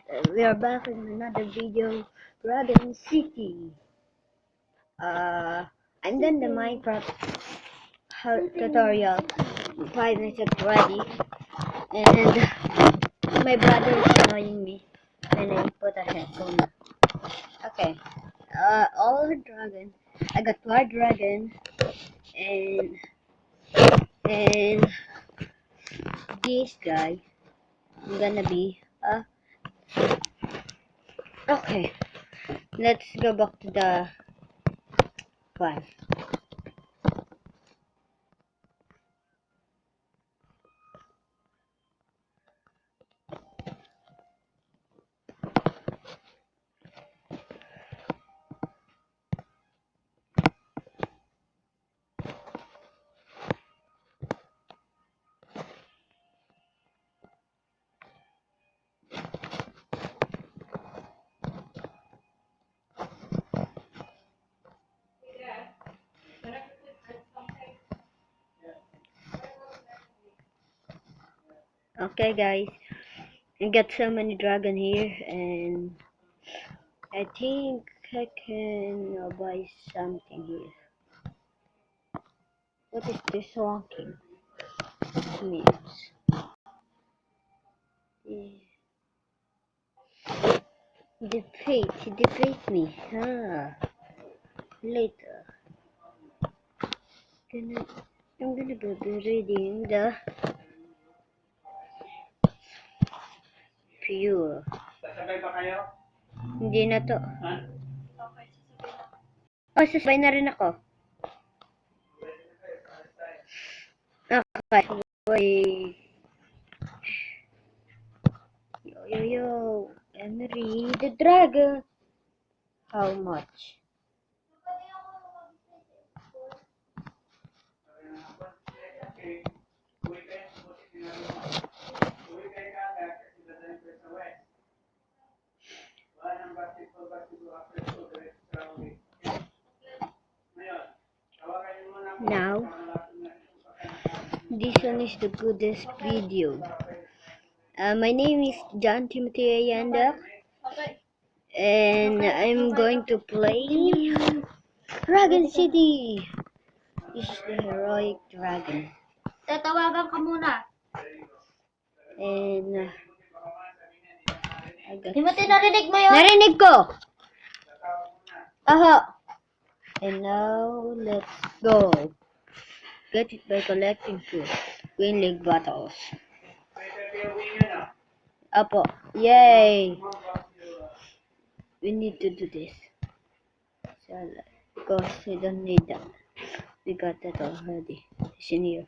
We are back in another video, Dragon City. I'm done the Minecraft tutorial 5 minutes already, and my brother is annoying me when I put a headphone. Okay, all dragon. I got 1 dragon, and this guy. I'm gonna be okay. Let's go back to the one. Okay guys, I got so many dragon here, and I think I can buy something here. What is this walking? Means defeat me. Later. I'm gonna be reading the pure. Sasabay pa kayo? Hindi na to. Ha? Oh, sasabay na rin ako. Okay. Wait. Yo. Henry the Dragon. How much? Now, this one is the goodest video. My name is John Timothy Ayanda, and I'm going to play Dragon City. This is the heroic dragon. Tatawagan ka muna. And I got... Timothy, narinig mo yun? Narinig ko! Aha! And now, let's go. Get it by collecting food. Win League battles. Apo. Yay! We need to do this. So, because we don't need that. We got that already. It's in here.